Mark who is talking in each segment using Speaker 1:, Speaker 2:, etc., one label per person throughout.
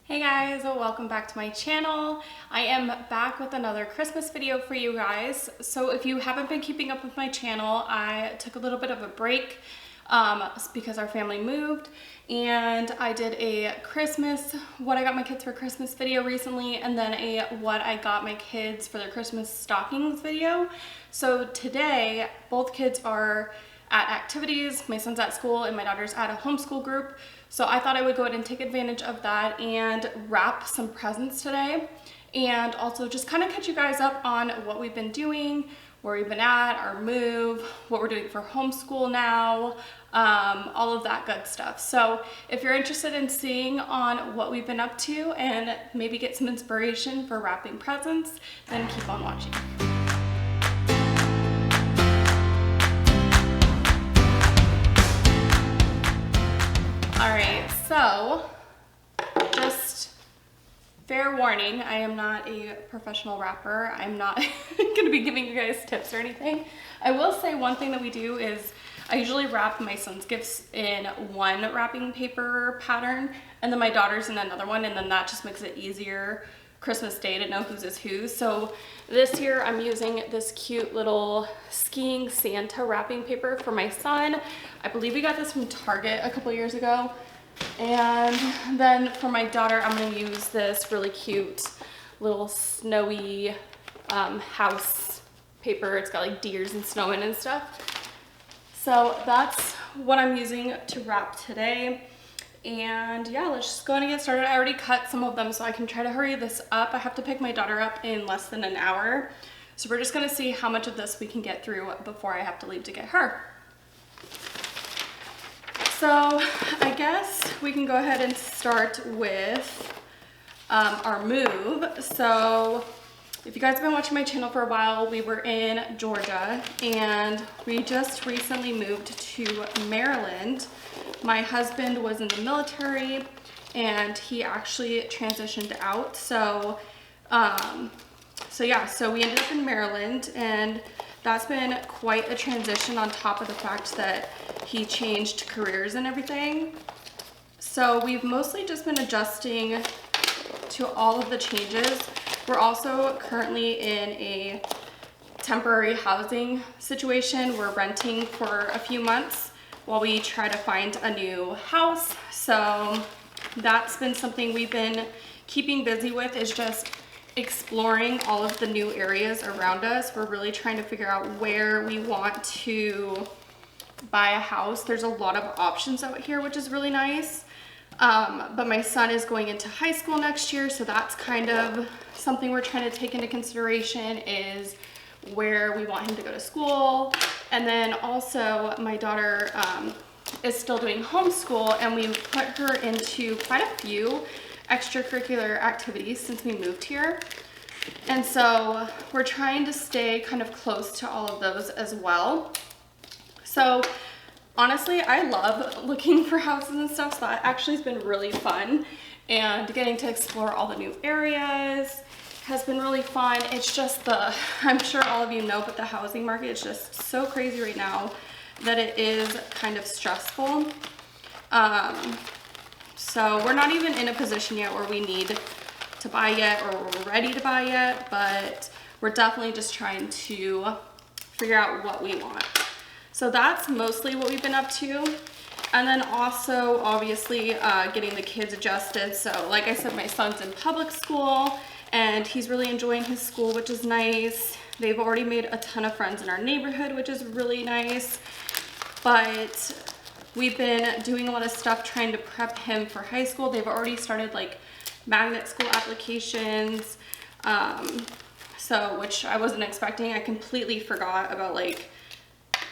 Speaker 1: Hey guys, welcome back to my channel. I am back with another Christmas video for you guys. So if you haven't been keeping up with my channel, I took a little bit of a break because our family moved, and I did a Christmas, what I got my kids for Christmas video recently, and then a what I got my kids for their Christmas stockings video. So today, both kids are at activities. My son's at school and my daughter's at a homeschool group. So I thought I would go ahead and take advantage of that and wrap some presents today, and also just kind of catch you guys up on what we've been doing, where we've been at, our move, what we're doing for homeschool now, all of that good stuff. So if you're interested in seeing on what we've been up to and maybe get some inspiration for wrapping presents, then keep on watching. Alright, so just fair warning, I am not a professional wrapper. I'm not going to be giving you guys tips or anything. I will say one thing that we do is I usually wrap my son's gifts in one wrapping paper pattern, and then my daughter's in another one, and then that just makes it easier Christmas Day to know whose is whose. So this year I'm using this cute little skiing Santa wrapping paper for my son. I believe we got this from Target a couple years ago. And then for my daughter, I'm going to use this really cute little snowy house paper. It's got like deers and snow in and stuff. So that's what I'm using to wrap today. And yeah, let's just go ahead and get started. I already cut some of them so I can try to hurry this up. I have to pick my daughter up in less than an hour. So we're just gonna see how much of this we can get through before I have to leave to get her. So I guess we can go ahead and start with our move. So if you guys have been watching my channel for a while, we were in Georgia and we just recently moved to Maryland. My husband was in the military and he actually transitioned out. So so we ended up in Maryland, and that's been quite a transition on top of the fact that he changed careers and everything. So we've mostly just been adjusting to all of the changes. We're also currently in a temporary housing situation. We're renting for a few months while we try to find a new house. So that's been something we've been keeping busy with, is just exploring all of the new areas around us. We're really trying to figure out where we want to buy a house. There's a lot of options out here, which is really nice. But my son is going into high school next year, so that's kind of something we're trying to take into consideration, is where we want him to go to school. And then also my daughter is still doing homeschool, and we put her into quite a few extracurricular activities since we moved here. And so we're trying to stay kind of close to all of those as well. So honestly, I love looking for houses and stuff, so that actually has been really fun. And getting to explore all the new areas has been really fun. It's just I'm sure all of you know, but the housing market is just so crazy right now that it is kind of stressful. So we're not even in a position yet where we need to buy yet, or we're ready to buy yet, but we're definitely just trying to figure out what we want. So that's mostly what we've been up to. And then also obviously getting the kids adjusted. So like I said, my son's in public school and he's really enjoying his school, which is nice. They've already made a ton of friends in our neighborhood, which is really nice. But we've been doing a lot of stuff trying to prep him for high school. They've already started like magnet school applications, which I wasn't expecting. I completely forgot about like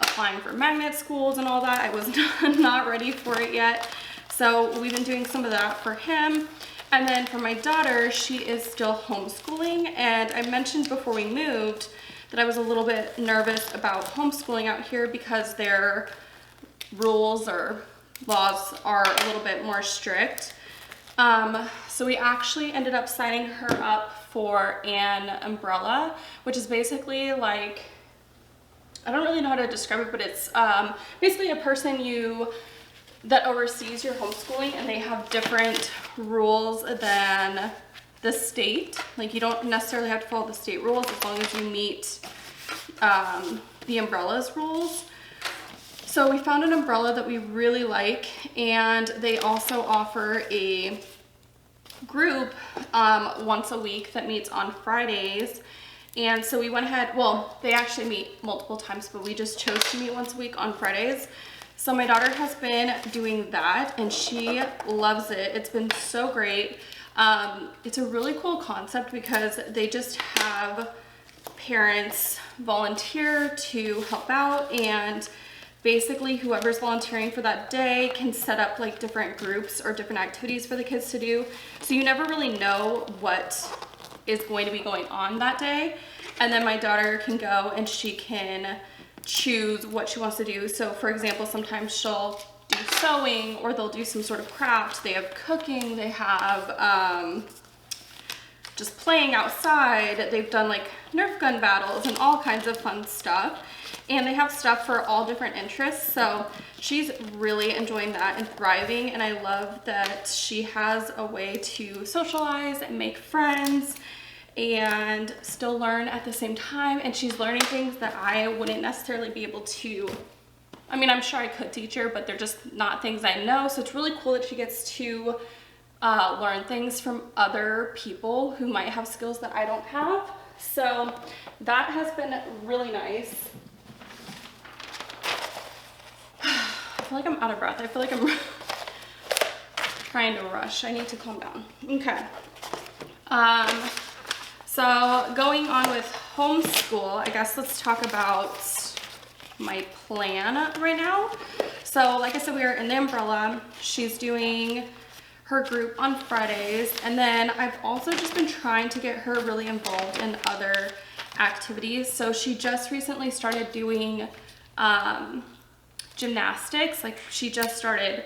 Speaker 1: applying for magnet schools and all that. I was not ready for it yet. So we've been doing some of that for him. And then for my daughter, she is still homeschooling. And I mentioned before we moved that I was a little bit nervous about homeschooling out here because their rules or laws are a little bit more strict. So we actually ended up signing her up for an umbrella, which is basically like, I don't really know how to describe it, but it's basically a person you that oversees your homeschooling, and they have different rules than the state. Like, you don't necessarily have to follow the state rules as long as you meet the umbrella's rules. So we found an umbrella that we really like, and they also offer a group once a week that meets on Fridays. And so we went ahead, well, they actually meet multiple times, but we just chose to meet once a week on Fridays. So my daughter has been doing that, and she loves it. It's been so great. It's a really cool concept because they just have parents volunteer to help out, and basically whoever's volunteering for that day can set up like different groups or different activities for the kids to do. So you never really know what is going to be going on that day. And then my daughter can go and she can choose what she wants to do. So for example, sometimes she'll do sewing, or they'll do some sort of craft. They have cooking, they have just playing outside. They've done like Nerf gun battles and all kinds of fun stuff. And they have stuff for all different interests. So she's really enjoying that and thriving. And I love that she has a way to socialize and make friends and still learn at the same time. And she's learning things that I wouldn't necessarily be able to. I mean, I'm sure I could teach her, but they're just not things I know. So it's really cool that she gets to learn things from other people who might have skills that I don't have. So that has been really nice. I feel like I'm out of breath. I feel like I'm trying to rush. I need to calm down. Okay. So going on with homeschool, I guess let's talk about my plan right now. So like I said, we are in the umbrella. She's doing her group on Fridays, and then I've also just been trying to get her really involved in other activities. So she just recently started doing gymnastics. Like, she just started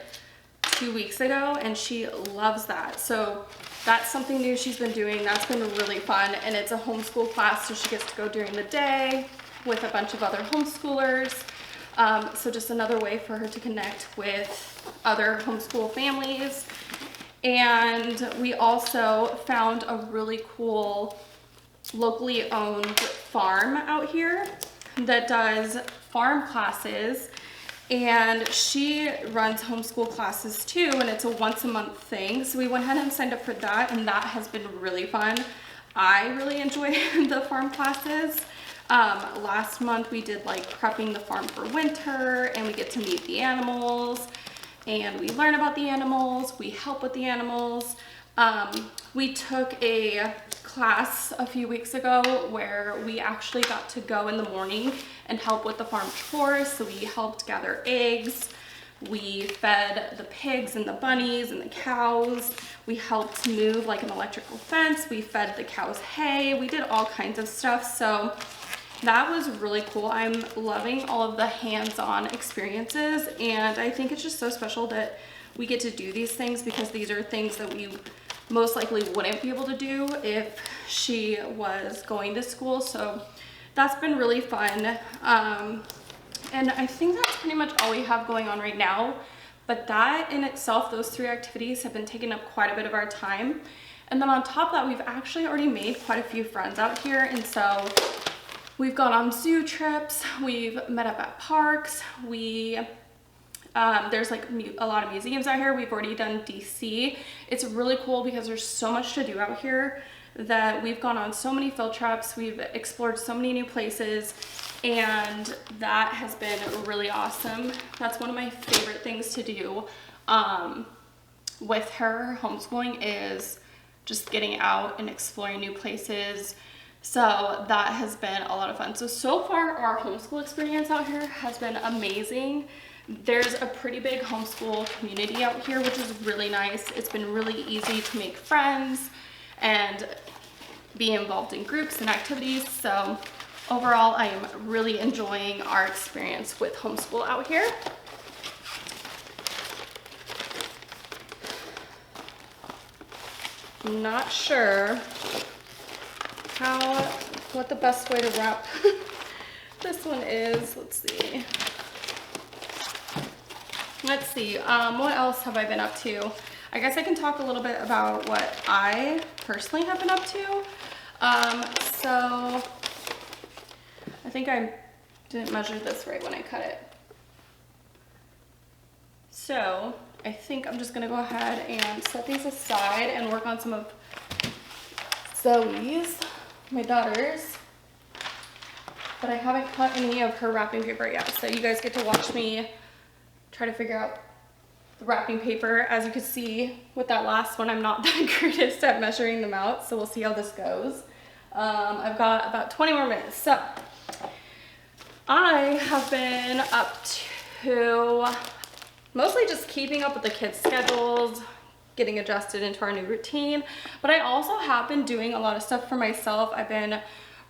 Speaker 1: 2 weeks ago, and she loves that. So that's something new she's been doing. That's been really fun, and it's a homeschool class, so she gets to go during the day with a bunch of other homeschoolers. So just another way for her to connect with other homeschool families. And we also found a really cool locally owned farm out here that does farm classes, and she runs homeschool classes too, and it's a once a month thing. So we went ahead and signed up for that, and that has been really fun. I really enjoy the farm classes. Last month we did like prepping the farm for winter, and we get to meet the animals and we learn about the animals, we help with the animals. We took a class a few weeks ago where we actually got to go in the morning and help with the farm chores. So we helped gather eggs, we fed the pigs and the bunnies and the cows, we helped move like an electrical fence, we fed the cows hay, we did all kinds of stuff. So that was really cool. I'm loving all of the hands-on experiences, and I think it's just so special that we get to do these things, because these are things that we most likely wouldn't be able to do if she was going to school. So that's been really fun. And I think that's pretty much all we have going on right now. But that in itself, those 3 activities have been taking up quite a bit of our time. And then on top of that, we've actually already made quite a few friends out here. And so we've gone on zoo trips, we've met up at parks, there's like a lot of museums out here. We've already done DC. It's really cool because there's so much to do out here that we've gone on so many field trips, we've explored so many new places, and that has been really awesome. That's one of my favorite things to do with her homeschooling, is just getting out and exploring new places. So that has been a lot of fun. So far our homeschool experience out here has been amazing. There's a pretty big homeschool community out here, which is really nice. It's been really easy to make friends and be involved in groups and activities. So overall, I am really enjoying our experience with homeschool out here. I'm not sure what the best way to wrap this one is. Let's see. let's see, what else have I been up to? I guess I can talk a little bit about what I personally have been up to. So I think I didn't measure this right when I cut it. So I think I'm just gonna go ahead and set these aside and work on some of Zoe's, my daughter's. But I haven't cut any of her wrapping paper yet, so you guys get to watch me try to figure out the wrapping paper. As you can see with that last one, I'm not the greatest at measuring them out, so we'll see how this goes. I've got about 20 more minutes. So I have been up to mostly just keeping up with the kids' schedules, getting adjusted into our new routine, but I also have been doing a lot of stuff for myself. I've been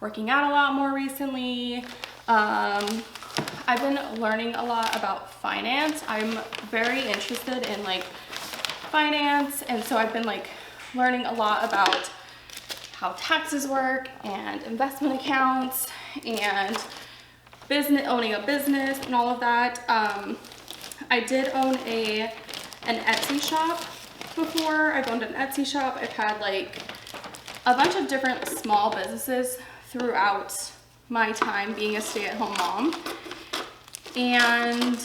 Speaker 1: working out a lot more recently. I've been learning a lot about finance. I'm very interested in like finance, and so I've been like learning a lot about how taxes work and investment accounts and owning a business and all of that. I did own an Etsy shop before. I've owned an Etsy shop. I've had like a bunch of different small businesses throughout my time being a stay-at-home mom, and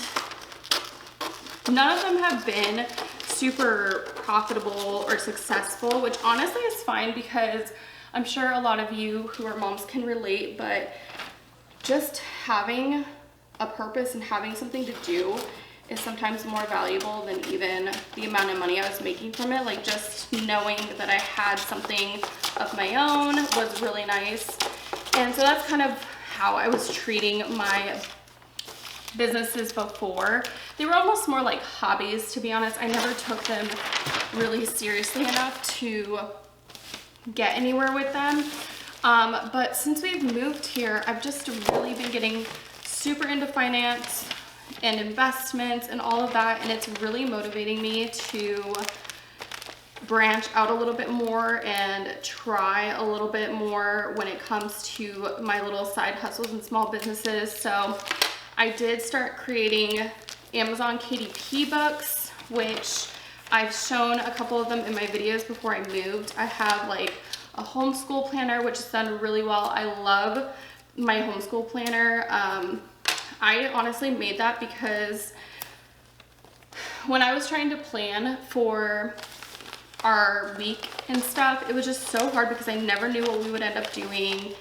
Speaker 1: none of them have been super profitable or successful, which honestly is fine because I'm sure a lot of you who are moms can relate, but just having a purpose and having something to do is sometimes more valuable than even the amount of money I was making from it. Like just knowing that I had something of my own was really nice. And so that's kind of how I was treating my businesses before. They were almost more like hobbies, to be honest. I never took them really seriously enough to get anywhere with them. But since we've moved here, I've just really been getting super into finance and investments and all of that, and it's really motivating me to branch out a little bit more and try a little bit more when it comes to my little side hustles and small businesses. So I did start creating Amazon KDP books, which I've shown a couple of them in my videos before I moved. I have like a homeschool planner, which has done really well. I love my homeschool planner. I honestly made that because when I was trying to plan for our week and stuff, it was just so hard because I never knew what we would end up doing.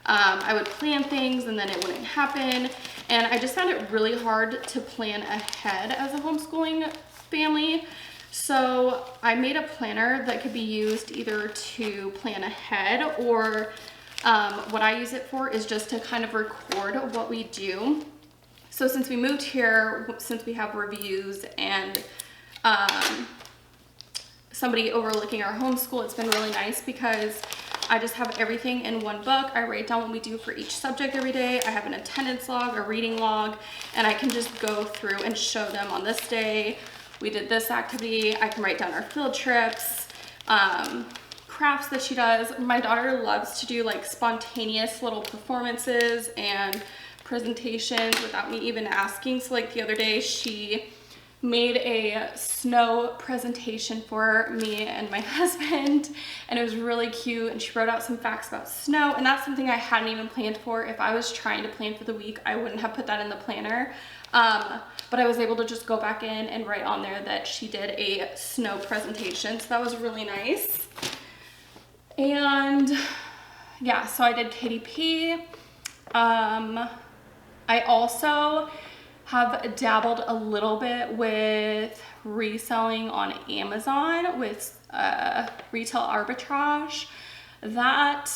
Speaker 1: I would plan things and then it wouldn't happen, and I just found it really hard to plan ahead as a homeschooling family. So I made a planner that could be used either to plan ahead, or what I use it for is just to kind of record what we do. So since we moved here, since we have reviews and somebody overlooking our homeschool, it's been really nice because I just have everything in one book. I write down what we do for each subject every day. I have an attendance log, a reading log, and I can just go through and show them on this day we did this activity. I can write down our field trips, crafts that she does. My daughter loves to do like spontaneous little performances and presentations without me even asking. So like the other day she made a snow presentation for me and my husband, and it was really cute, and she wrote out some facts about snow, and that's something I hadn't even planned for. If I was trying to plan for the week, I wouldn't have put that in the planner, but I was able to just go back in and write on there that she did a snow presentation, so that was really nice. And yeah, so I did KDP. I also have dabbled a little bit with reselling on Amazon with retail arbitrage. That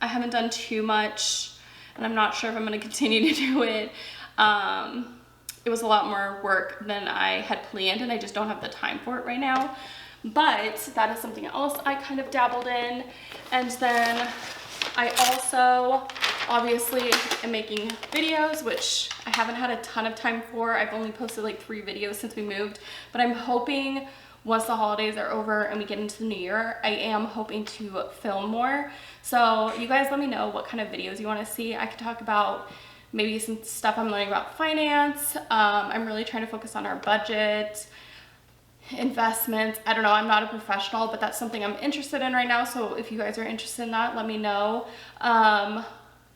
Speaker 1: I haven't done too much, and I'm not sure if I'm going to continue to do it. It was a lot more work than I had planned, and I just don't have the time for it right now. But that is something else I kind of dabbled in. And then I also obviously am making videos, which I haven't had a ton of time for. I've only posted like 3 videos since we moved, but I'm hoping once the holidays are over and we get into the new year, I am hoping to film more. So you guys let me know what kind of videos you want to see. I could talk about maybe some stuff I'm learning about finance. I'm really trying to focus on our budget, investments. I don't know, I'm not a professional, but that's something I'm interested in right now. So if you guys are interested in that, let me know.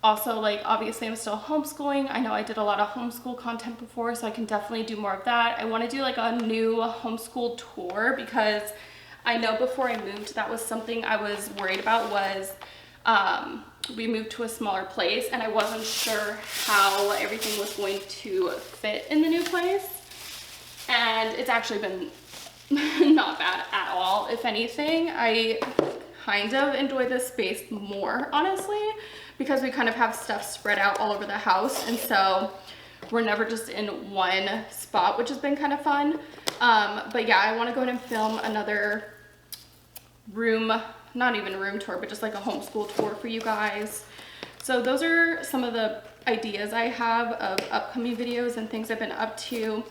Speaker 1: Also, like, obviously I'm still homeschooling. I know I did a lot of homeschool content before, so I can definitely do more of that. I want to do like a new homeschool tour, because I know before I moved, that was something I was worried about, was we moved to a smaller place and I wasn't sure how everything was going to fit in the new place. And it's actually been not bad at all. If anything, I kind of enjoy this space more, honestly, because we kind of have stuff spread out all over the house, and so we're never just in one spot, which has been kind of fun. But yeah, I want to go ahead and film another room, not even a room tour, but just like a homeschool tour for you guys. So those are some of the ideas I have of upcoming videos and things I've been up to.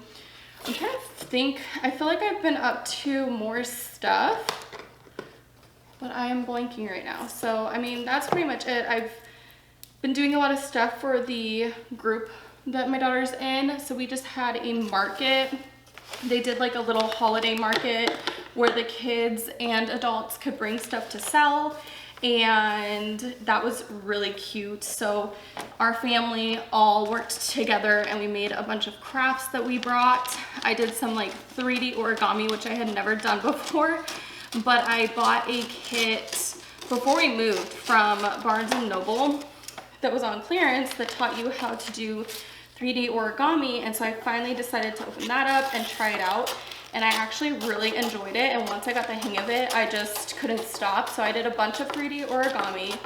Speaker 1: I'm trying to think. I feel like I've been up to more stuff, but I am blanking right now. So, I mean, that's pretty much it. I've been doing a lot of stuff for the group that my daughter's in. So we just had a market. They did like a little holiday market where the kids and adults could bring stuff to sell, and that was really cute. So our family all worked together and we made a bunch of crafts that we brought. I did some like 3D origami, which I had never done before, but I bought a kit before we moved from Barnes & Noble that was on clearance that taught you how to do 3D origami, and so I finally decided to open that up and try it out, and I actually really enjoyed it, and once I got the hang of it, I just couldn't stop. So I did a bunch of 3D origami.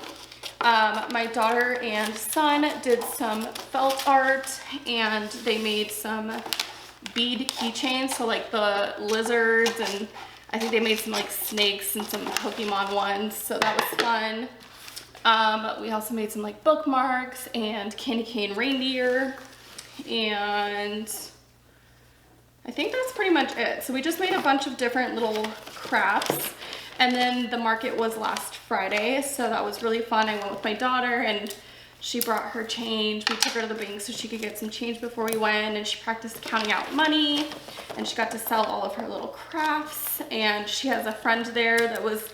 Speaker 1: My daughter and son did some felt art, and they made some bead keychains, so like the lizards, and I think they made some like snakes and some Pokemon ones, so that was fun. We also made some like bookmarks and candy cane reindeer, and I think that's pretty much it. So we just made a bunch of different little crafts, and then the market was last Friday, so that was really fun. I went with my daughter and she brought her change. We took her to the bank so she could get some change before we went, and she practiced counting out money, and she got to sell all of her little crafts. And she has a friend there that was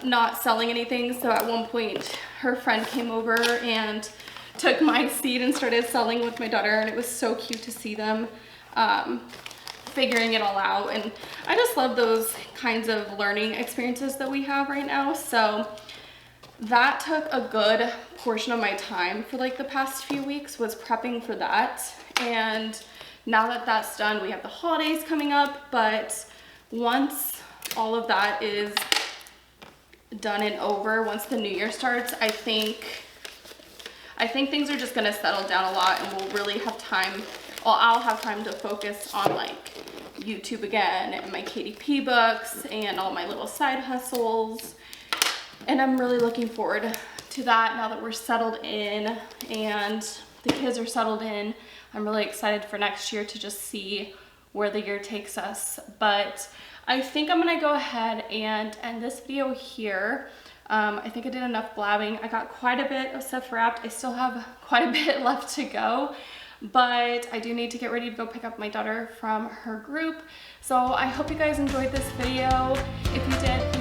Speaker 1: not selling anything, so at one point her friend came over and took my seat and started selling with my daughter, and it was so cute to see them figuring it all out. And I just love those kinds of learning experiences that we have right now. So that took a good portion of my time for like the past few weeks, was prepping for that. And now that that's done, we have the holidays coming up, but once all of that is done and over, once the new year starts, I think things are just gonna settle down a lot, and we'll really have time. Well, I'll have time to focus on like YouTube again and my KDP books and all my little side hustles. And I'm really looking forward to that now that we're settled in and the kids are settled in. I'm really excited for next year to just see where the year takes us. But I think I'm gonna go ahead and end this video here. I think I did enough blabbing. I got quite a bit of stuff wrapped. I still have quite a bit left to go, but I do need to get ready to go pick up my daughter from her group. So I hope you guys enjoyed this video. If you did,